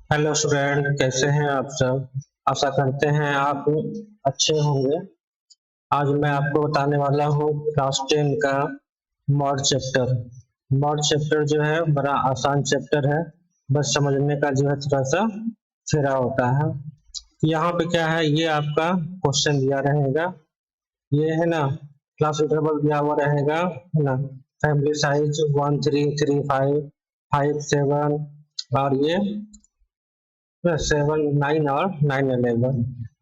Hello student, कैसे हैं आप सब। आशा करते हैं आप अच्छे होंगे। आज मैं आपको बताने वाला हूँ क्लास 10 का मॉड चैप्टर। मॉड चैप्टर जो है बड़ा आसान चैप्टर है, बस समझने का जो है थोड़ा सा फेरा होता है। यहाँ पे क्या है, ये आपका क्वेश्चन दिया रहेगा, ये है ना, क्लास इंटरवल दिया हुआ रहेगा, है ना। फैमिली साइज 1 3 3 5 5 7 और ये 7 9 और 9 11।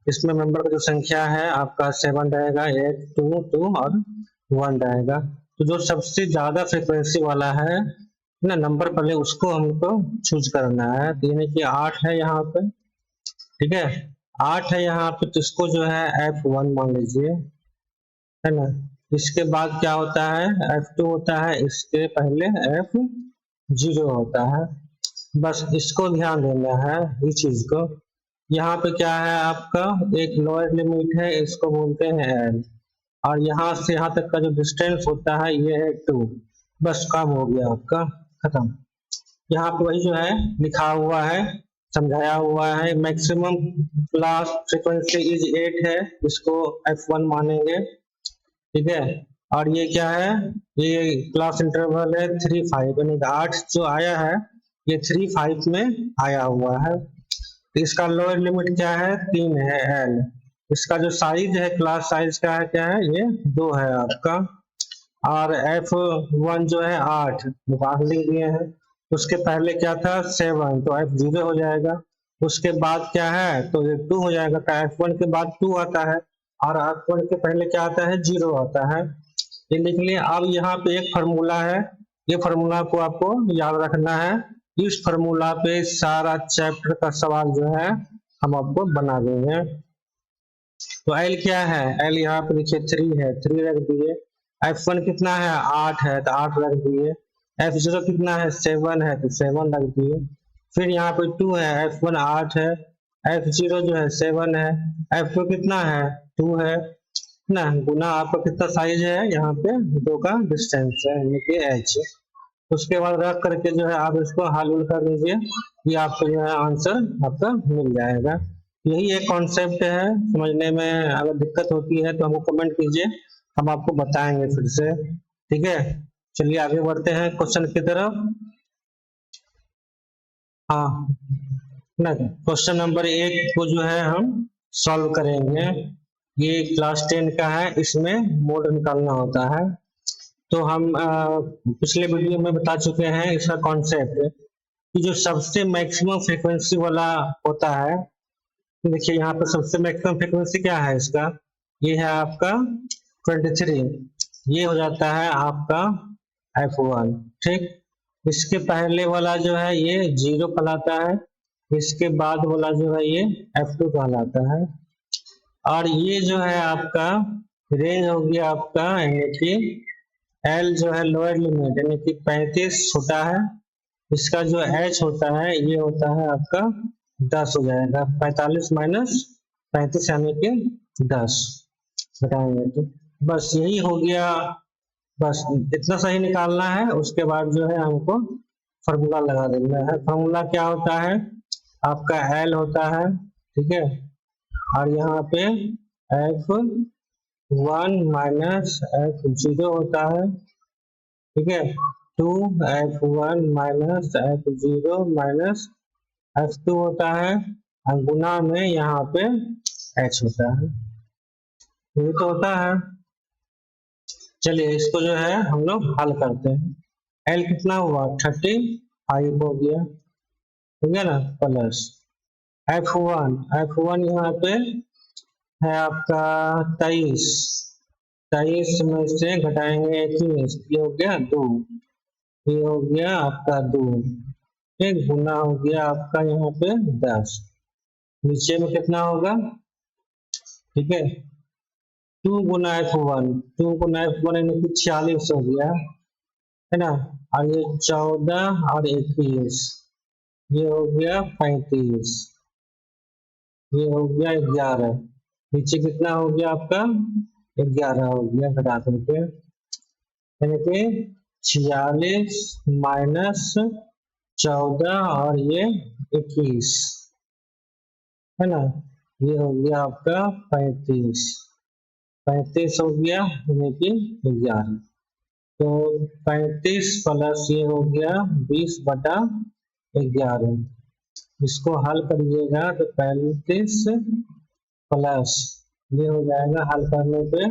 इसमें मेंबर का जो संख्या है आपका 7 रहेगा, 8 2 2 और 1 रहेगा। तो जो सबसे ज्यादा फ्रीक्वेंसी वाला है ना नंबर, पहले उसको हमको चूज करना है। तो यानी कि 8 है यहाँ पे, ठीक है। 8 है यहाँ पे, तो इसको जो है F1 मान लीजिए, है ना। इसके बाद क्या होता है, F2 होता है, इसके पहले F0 होता है। बस इसको ध्यान देना है इस चीज को। यहाँ पे क्या है आपका, एक लोअर लिमिट है, इसको बोलते हैं एल, और यहाँ से यहाँ तक का जो डिस्टेंस होता है ये है 2। बस काम हो गया आपका, खत्म। यहाँ पे वही जो है लिखा हुआ है, समझाया हुआ है। मैक्सिमम क्लास फ्रीक्वेंसी इज 8 है, इसको F1 मानेंगे, ठीक है। और ये क्या है, ये क्लास इंटरवल है 3 5, यानी 8 जो आया है ये 3 5 में आया हुआ है। तो इसका लोअर लिमिट क्या है, 3 है, एल। इसका जो साइज है, क्लास साइज का है, क्या है, ये 2 है आपका। और F1 जो है 8, आठ लिख दिए हैं। उसके पहले क्या था, 7, तो F0 हो जाएगा। उसके बाद क्या है, तो ये 2 हो जाएगा। तो F1 के बाद 2 आता है, और F1 के पहले क्या आता है, 0 आता है। ये लिख लिए। अब यहाँ पे एक फार्मूला है, ये फार्मूला को आपको याद रखना है। इस फार्मूला पे सारा चैप्टर का सवाल जो है हम आपको बना देंगे। तो एल क्या है, एल यहाँ पे देखिए 3 है, 3 रख दिए। F1 कितना है, 8 है, तो 8 रख दिए। F0 कितना है, 7 है, तो 7 रख दिए। फिर यहाँ पे 2 है, F1 8 है, F0 जो है 7 है, F2 कितना है, 2 है ना, गुना आपका कितना साइज है, यहाँ पे 2 का डिस्टेंस है, यानी कि h। उसके बाद रख करके जो है आप इसको हल उल कर लीजिए, ये आपको जो है आंसर आपका मिल जाएगा। यही एक कॉन्सेप्ट है, समझने में अगर दिक्कत होती है तो हमको कमेंट कीजिए, हम आपको बताएंगे फिर से, ठीक है। चलिए आगे बढ़ते हैं क्वेश्चन की तरफ। हाँ ना, क्वेश्चन नंबर 1 को जो है हम सॉल्व करेंगे। ये क्लास 10 का है, इसमें मोड निकालना होता है। तो हम पिछले वीडियो में बता चुके हैं इसका कॉन्सेप्ट, कि जो सबसे मैक्सिमम फ्रीक्वेंसी वाला होता है, देखिए यहाँ पर सबसे मैक्सिमम फ्रीक्वेंसी क्या है इसका, ये है आपका 23। ये हो जाता है आपका F1, ठीक। इसके पहले वाला जो है ये 0 कहलाता है, इसके बाद वाला जो है ये F2 कहलाता है। और ये जो है आपका रेंज हो गया आपका, यानी कि एल जो है लोअर लिमिट, यानी कि 35 छोटा है। इसका जो एच होता है ये होता है आपका 10 हो जाएगा। 45 माइनस 35 यानी कि 10 घटाएंगे तो बस यही हो गया। बस इतना सही निकालना है, उसके बाद जो है हमको फॉर्मूला लगा देना है। फॉर्मूला क्या होता है, आपका एल होता है, ठीक है। और यहाँ पे F1 माइनस F0 होता है, ठीक है। 2F1 minus F0 minus F2 होता है, और गुना में यहाँ पे H होता है, ये तो होता है। चलिए इसको जो है हम लोग हल करते हैं। L कितना हुआ, 35 हो गया, ठीक है ना, प्लस F1 यहाँ पे है आपका 23, 23 में से घटाएंगे 21, ये हो गया 2, ये हो गया आपका 2, ठीक। गुना हो गया आपका यहाँ पे 10, नीचे में कितना होगा, ठीक है। 2 गुना F1, 2 गुना F1 यानी कि 46 हो गया, है ना। और ये 14 और 21, ये हो गया 35, ये हो गया 11, नीचे कितना हो गया आपका, 11 हो गया, घटा करके यानी कि 46 माइनस 14 और ये 21, है ना। ये हो गया आपका 35, 35 हो गया यानी कि 11। तो 35 प्लस ये हो गया 20/11। इसको हल करिएगा तो 35 प्लस ये हो जाएगा, हल करने पे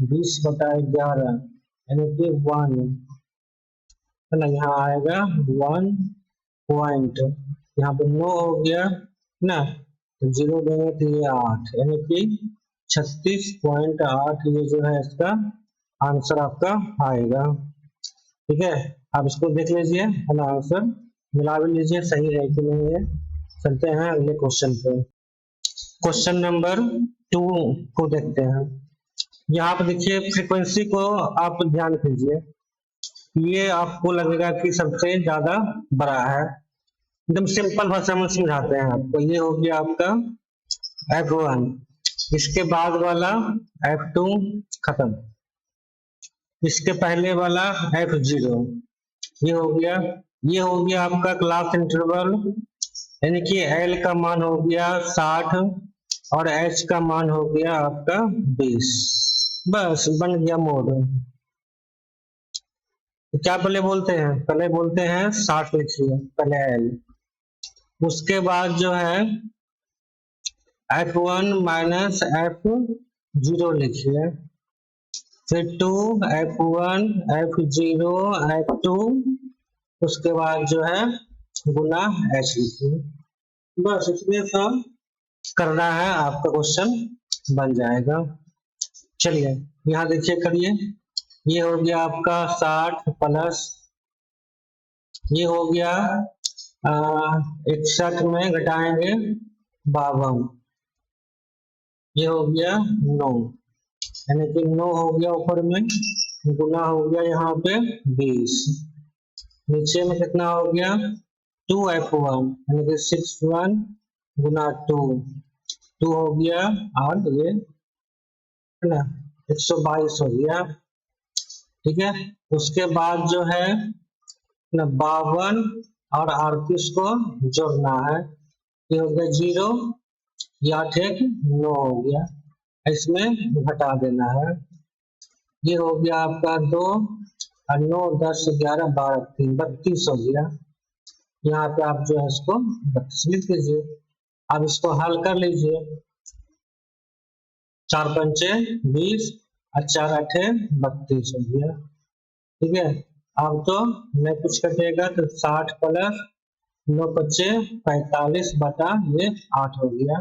20/11 यानी कि 1, है ना। यहाँ आएगा 1 पॉइंट, यहाँ पे 9 हो गया ना, तो 0 देंगे तो ये 8 यानी कि 36.8 ये जो है इसका आंसर आपका आएगा। ठीक है, आप इसको देख लीजिए, है ना, आंसर मिला भी लीजिए सही है कि नहीं है। चलते हैं अगले क्वेश्चन पे। क्वेश्चन नंबर 2 को देखते हैं। यहाँ पे देखिए फ्रीक्वेंसी को आप ध्यान कीजिए, ये आपको लगेगा कि सबसे ज्यादा बड़ा है। एकदम सिंपल भाषा में समझाते हैं आपको। ये हो गया आपका F1, इसके बाद वाला F2 खत्म, इसके पहले वाला F0 ये हो गया। ये हो गया आपका क्लास इंटरवल, यानी कि L का मान हो गया 60 और H का मान हो गया आपका 20। बस बन गया मोड। तो क्या पहले बोलते हैं, पहले बोलते हैं 60 लिखिए पहले L, उसके बाद जो है F1 माइनस F0 लिखिए, फिर 2 F1 F0 F2, उसके बाद जो है गुना H लिखिए। बस इतने सा करना है, आपका क्वेश्चन बन जाएगा। चलिए यहाँ देखिए करिए, ये हो गया आपका 60 प्लस ये हो गया 61 में घटाएंगे 52, ये हो गया 9 यानी कि 9 हो गया ऊपर में, गुना हो गया यहाँ पे 20, नीचे में कितना हो गया 2F1 यानी कि 61 गुना 2 हो गया और ये है ना 122 हो गया। ठीक है, उसके बाद जो है ना 52 और 38 को जोड़ना है, ये हो गया 0, ये 8 9 हो गया, इसमें घटा देना है। ये हो गया आपका 2 और 9 10 11 12 3 32 हो गया। यहाँ पे आप जो है इसको 32 लिख दीजिए। अब इसको हल कर लीजिए, 4 पंचे 20 और 4 8 32 हो गया। ठीक है, अब तो मैं कुछ कटेगा तो 60 प्लस 9 बचे 45 बटा ये 8 हो गया।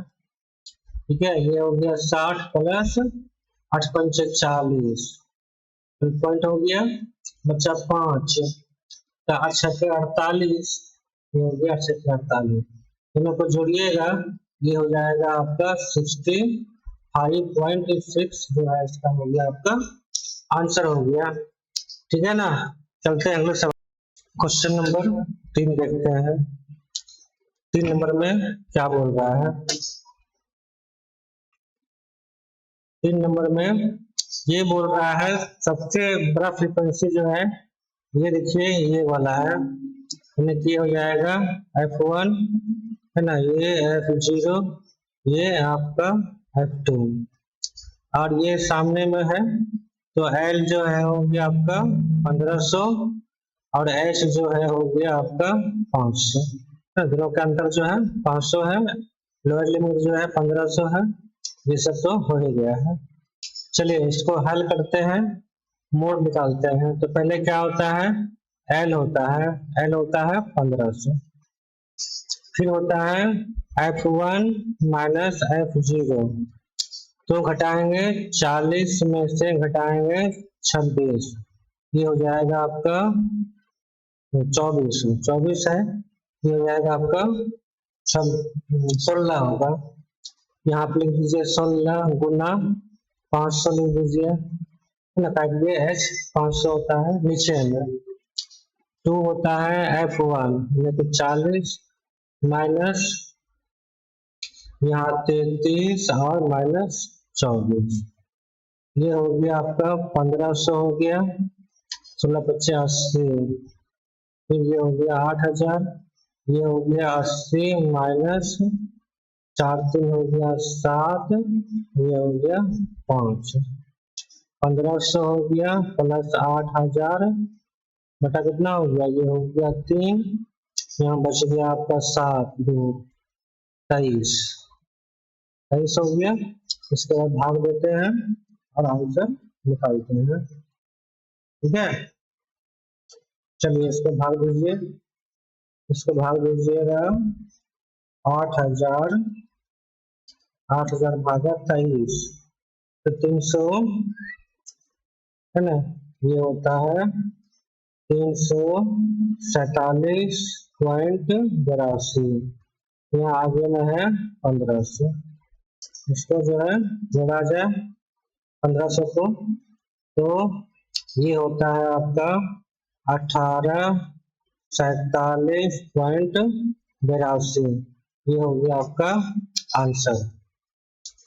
ठीक है, ये हो गया 60 प्लस 8 पंचे 40 पॉइंट हो गया, बचा 5 तो 8 48, ये हो गया 48, दोनों को जोड़िएगा ये हो जाएगा आपका 65.6 जो है इसका हो गया आपका आंसर हो गया। ठीक है ना, चलते हैं अगले सवाल। क्वेश्चन नंबर 3 देखते हैं, 3 नंबर में क्या बोल रहा है। 3 नंबर में ये बोल रहा है सबसे बड़ा फ्रीक्वेंसी जो है ये देखिए ये वाला है, यानी कि हो जाएगा F1 है ना, ये F0 ये आपका F2 और ये सामने में है तो L जो है हो गया आपका 1500 और H जो है हो गया आपका 500। दोनों का अंतर जो है 500 है, लोअर लिमिट जो है 1500 है, ये सब तो हो ही गया है। चलिए इसको हल करते हैं, मोड निकालते हैं। तो पहले क्या होता है L होता है 1500, फिर होता है F1 माइनस F0, तो घटाएंगे 40 में से घटाएंगे 26, ये हो जाएगा आपका 24 है, ये हो जाएगा आपका 16 होगा। यहाँ पे लिख दीजिए 16 गुना 500 लिख दीजिए, ना काटिए H 500 होता है, नीचे में 2 होता है F1 यानी कि 40 माइनस यहाँ 33 और माइनस 24, ये हो गया आपका 1500 हो गया, 16 25 80, फिर ये हो गया 8000 ये हो गया 80 माइनस 4 3 हो गया 7, ये हो गया 5, 1500 हो गया प्लस 8000 बटा कितना हो गया, ये हो गया 3, यहाँ बच गया आपका 7 2 23 23 हो गया। इसके बाद भाग देते हैं और आंसर निकालते हैं। ठीक है, चलिए इसको भाग दीजिए, इसको भाग दीजिएगा 8000 भागा 23 तो 300 है ना, ये होता है 347.82, यहाँ आगे में है 1500, इसको जो है जोड़ा जाए 1500 को, तो ये होता है आपका 1847.82, ये हो गया आपका आंसर।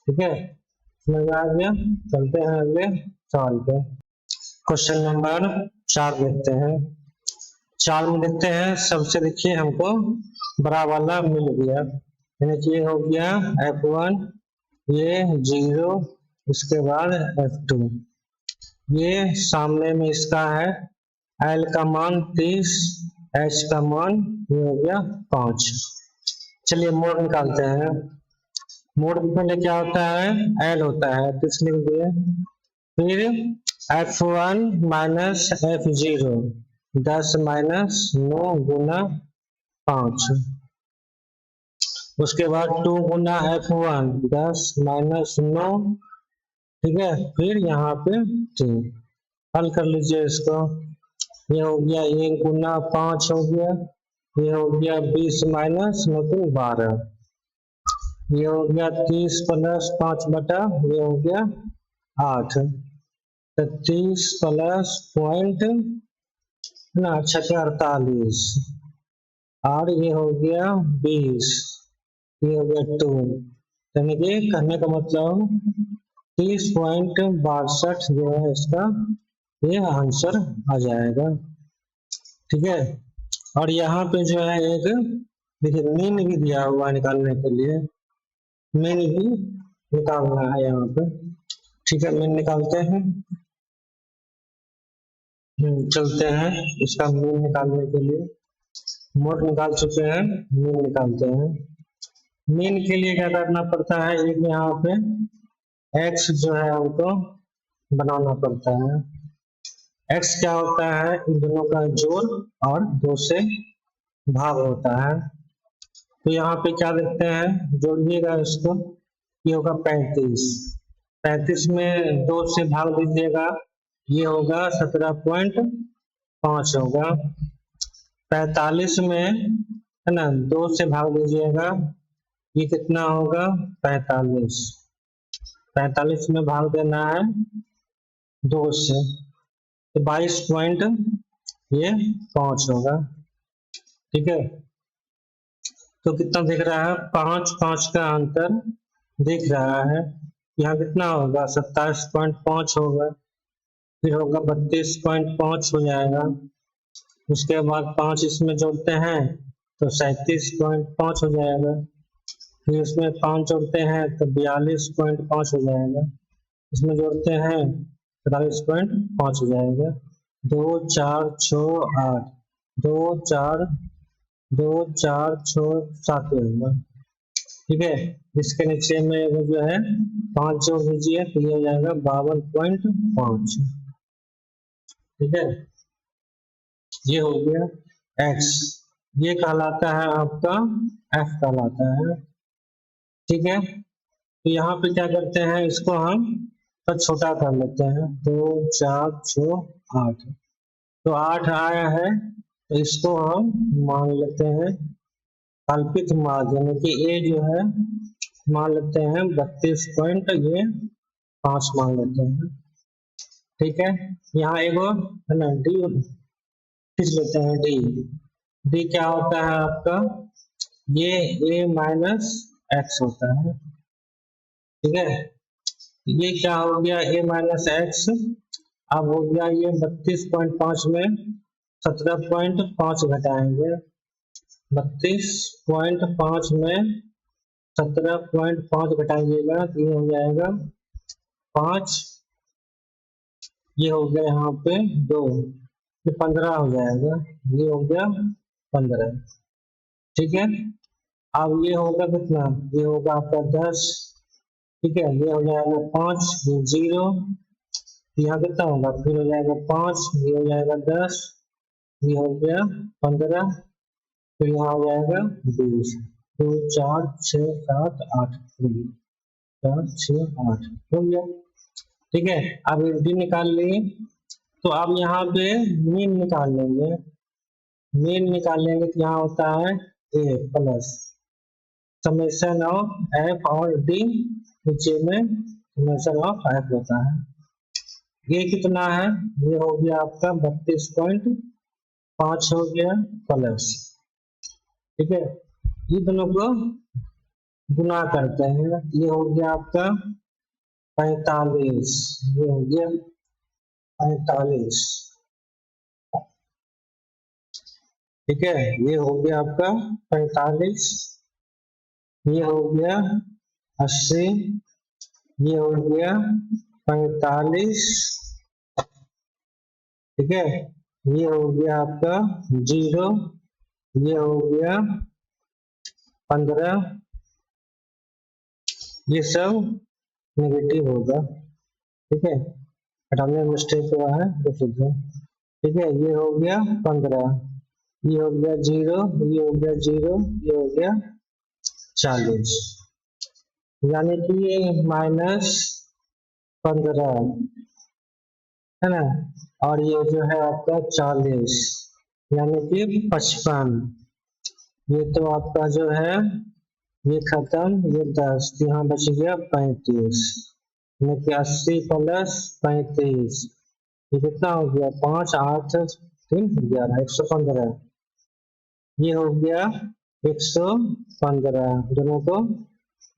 ठीक है, समझ में आ गया। चलते हैं अगले सवाल पे। क्वेश्चन नंबर 4 देखते हैं। 4 में देखते हैं, सबसे देखिए हमको बड़ा वाला मिल गया, यानी कि ये हो गया F1, ये 0, इसके बाद F2, ये सामने में इसका है L का मान 30, H का मान ये हो गया 5। चलिए मोड निकालते हैं। मोड पहले क्या होता है, L होता है, तो इसलिए लिख दिए, फिर F1 माइनस F0 10 माइनस 9 गुना 5, उसके बाद 2 गुना F1 10 माइनस 9, ठीक है, फिर यहाँ पे 3, हल कर लीजिए इसको। ये हो गया 1 गुना 5 हो गया, ये हो गया 20 माइनस 9 12, ये हो गया 30 प्लस 5 बटा ये हो गया 8, 30 प्लस पॉइंट ना 48, और ये हो गया 20, ये हो गया 2, यानी कि कहने का मतलब 30.62 जो है इसका ये आंसर आ जाएगा। ठीक है, और यहाँ पे जो है एक देखिए मीन भी दिया हुआ निकालने के लिए, मीन भी निकालना है यहाँ पे। ठीक है, मीन निकालते हैं। चलते हैं इसका मीन निकालने के लिए, मोड निकाल चुके हैं, मीन निकालते हैं। मीन के लिए क्या करना पड़ता है, एक यहाँ पे x जो है हमको बनाना पड़ता है। x क्या होता है, इन दोनों का जोड़ और 2 से भाग होता है। तो यहाँ पे क्या देखते हैं, जोड़िएगा इसको, ये होगा 35, 35 में 2 से भाग दीजिएगा, ये होगा 17.5 होगा। 45 में है ना 2 से भाग दीजिएगा, ये कितना होगा 45, 45 में भाग देना है 2 से, तो 22.5 होगा। ठीक है, तो कितना दिख रहा है, 5 5 का अंतर दिख रहा है। यहाँ कितना होगा 27.5 होगा, फिर होगा 32.5 हो जाएगा, उसके बाद 5 इसमें जोड़ते हैं तो 37.5 हो जाएगा, फिर इसमें 5 जोड़ते हैं तो 42.5 हो जाएगा, इसमें जोड़ते हैं 43.5 हो जाएगा। 2 4 6 8, 2 4 2 4 6 7 होगा। ठीक है, इसके नीचे में वो जो है 5 जोड़ दीजिए तो ये हो जाएगा 52.5। ठीक है, ये हो गया x, ये कहलाता है आपका f कहलाता है। ठीक है, तो यहाँ पे क्या करते हैं, इसको हम तो छोटा कर लेते हैं, 2 4 6 8, तो 8 आया है, तो इसको हम मान लेते हैं कल्पित माध्य, यानी कि a जो है मान लेते हैं 32.5 मान लेते हैं। ठीक है, यहाँ एक है ना डी खींच लेते हैं, डी क्या होता है आपका, ये a माइनस एक्स होता है। ठीक है, ये क्या हो गया a माइनस एक्स, अब हो गया ये 32.5 में 17.5 घटाएंगे 32.5 में 17.5 घटाइएगा तो ये हो जाएगा 5, ये हो गया यहाँ पे 2, ये 15 हो जाएगा, ये हो गया 15। ठीक है, अब ये होगा कितना, ये होगा आपका 10। ठीक है, ये हो जाएगा 5, ये 0, यहाँ कितना होगा, फिर हो जाएगा 5, ये हो जाएगा 10, ये हो गया 15, फिर यहाँ हो जाएगा 20, 2 4 6 7 8, 4 6 8 हो गया। ठीक है, अब डी निकाल लिए, तो अब यहाँ पे मीन निकाल लेंगे। मीन निकालेंगे तो यहाँ होता है ए प्लस समेशन ऑफ एफ और डी, नीचे में समेशन ऑफ एफ होता है। ये कितना है, ये हो गया आपका 32.5 हो गया प्लस। ठीक है, ये दोनों को गुना करते हैं, ये हो गया आपका 45, ये हो गया 45। ठीक है, ये हो गया आपका 45, ये हो गया 80, ये हो गया 45। ठीक है, ये हो गया आपका 0, ये हो गया 15, ये सब नेगेटिव होगा। ठीक है, हटाने में मिस्टेक हुआ है तो शुद्ध है। ठीक है, ये हो गया 15, ये हो गया 0, ये हो गया 0, ये हो गया 40, यानी कि ये -15 है ना, और ये जो है आपका 40, यानी कि 55। ये तो आपका जो है ये खत्म, ये 10, यहाँ बच गया 35, यानी कि 80 प्लस 35, ये कितना हो गया 5 8 3 11, 115। ये हो गया 115, दोनों को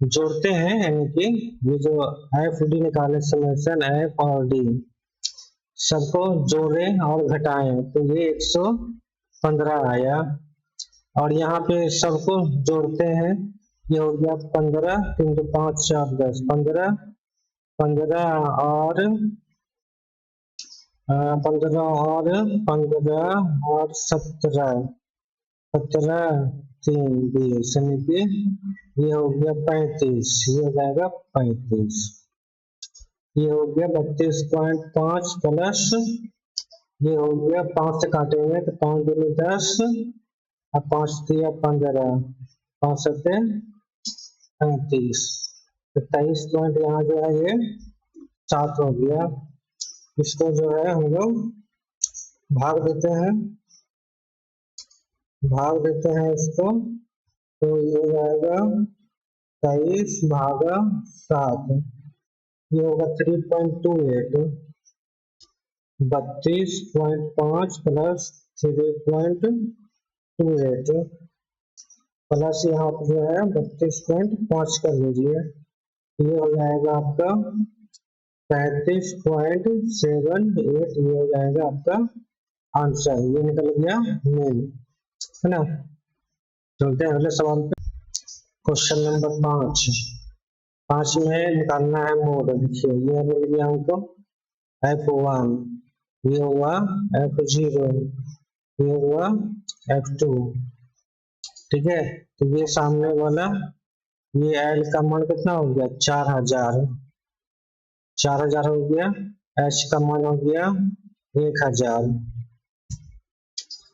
जोड़ते हैं, यानी कि ये जो एफ डी निकाले समेशन एफ और डी सबको जोड़े और घटाएं तो ये 115 आया, और यहाँ पे सबको जोड़ते हैं, ये हो गया 15, 3 2 5 4 10, 15 15 और 15 और 15 और 17 17 3 20, यानी कि ये हो गया 35, ये हो जाएगा 35। ये हो गया 32.5 प्लस, ये हो गया 5 से काटेंगे तो 5 दूनी 10 और 5 दिया 15, 5 सत्ते 35, तो 23 यहाँ जो है ये 7 हो गया। इसको जो है हम लोग भाग देते हैं, इसको, तो ये हो जाएगा 23 भागा 7, ये होगा 3.28, 32.5 प्लस 3.28 प्लस यहाँ पर जो है 32.5 कर लीजिए, ये हो जाएगा आपका 35.78, ये हो जाएगा आपका आंसर, ये निकल गया मेन, है ना। चलते हैं अगले सवाल पे। क्वेश्चन नंबर 5 में निकालना है मोड। देखिए ये मिल गया हमको F1, ये हुआ F0, ये हुआ F2। ठीक है, तो ये सामने वाला ये L का मान कितना हो गया 4000 हो गया, H का मान हो गया 1000।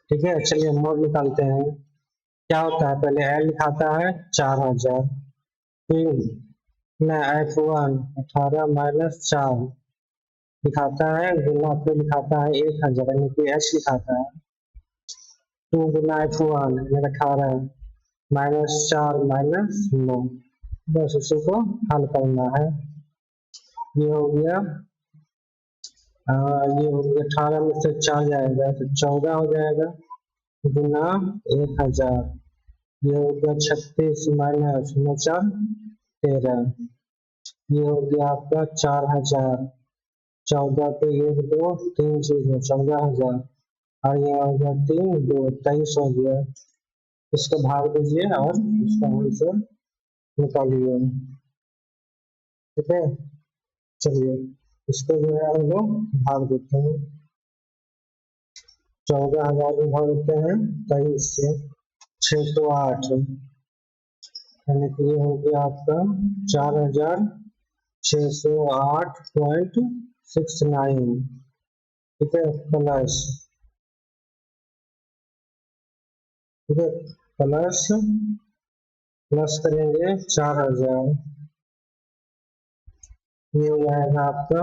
ठीक है, चलिए मोड निकालते हैं। क्या होता है, पहले L लिखाता है 4000, फिर F1 18 माइनस 4 लिखाता है, गुना फिर लिखाता है 1000, यानी कि H लिखाता है 2 गुना F1 18 माइनस 4 माइनस 9, बस उसी को हल करना है। ये हो गया 18 में से 4 जाएगा तो 14 हो जाएगा, गुना 1000, ये हो गया 36 माइनस 4 13, ये हो गया आपका 4000, 14 पे 1 2 3 0, 14000, और ये हो गया 3 2 23 हो गया, इसको भाग दीजिए और इसका आंसर निकालिए। ठीक है, चलिए इसको जो है हम लोग भाग देते हैं। 14,000 में भाग देते हैं 23 से, 608 यानी कि ये हो गया आपका 4,608.69। ठीक है, प्लस, ठीक है, प्लस करेंगे 4,000, ये हो जाएगा आपका,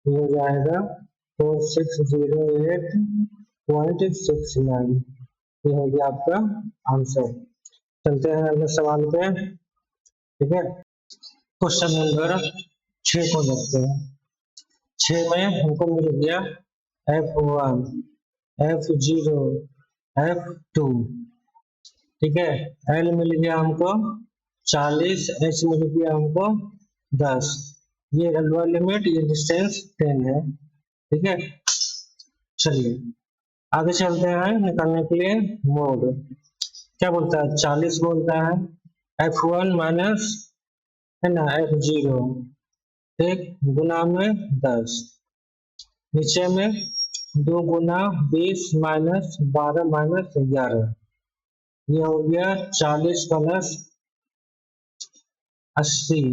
ये हो जाएगा 4608.69। ये हो गया आपका आंसर। चलते हैं अगले सवाल पे। ठीक है, क्वेश्चन नंबर 6 को देखते हैं। 6 में हमको मिल गया F1, F0, F2। ठीक है, L मिल गया हमको 40, H मिल गया हमको 10। ये लोअर लिमिट, ये डिस्टेंस 10 है। ठीक है, चलिए आगे चलते हैं निकालने के लिए मोड। क्या बोलता है, 40 बोलता है, F1 माइनस है ना F0, ठीक, गुना में 10, नीचे में 2 गुना 20 माइनस 12 माइनस 11, ये हो गया 40 प्लस 80,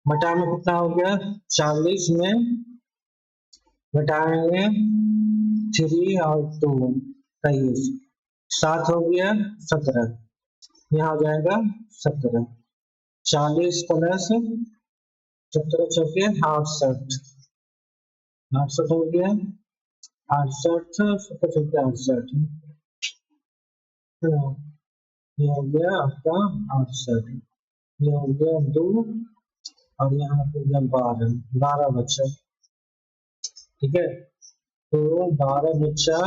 बटा में कितना हो गया, 40 में घटाएंगे 3 और 2 23, 7 हो गया 17, यहाँ हो जाएगा 17। 40 प्लस 17 चौके 68, 68 हो गया 68, 17 चौके 68, ये हो गया आपका 68, ये हो गया 2 और यहाँ पे 12 बच्चा। ठीक है, तो 12 बच्चा,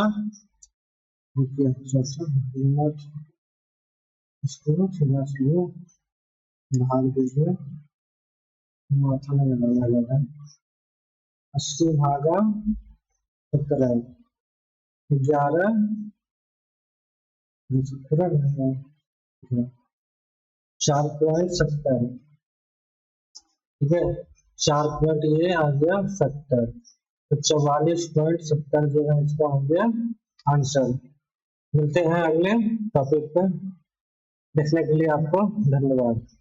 इसको भाग दीजिए, माथा में लगाया जाता है, 80 भागा 17, 11 4.70। ठीक है, 4 पॉइंट ये आ गया 70, तो 44.70 जो है इसका हो गया आंसर। मिलते हैं अगले टॉपिक पे, देखने के लिए आपको धन्यवाद।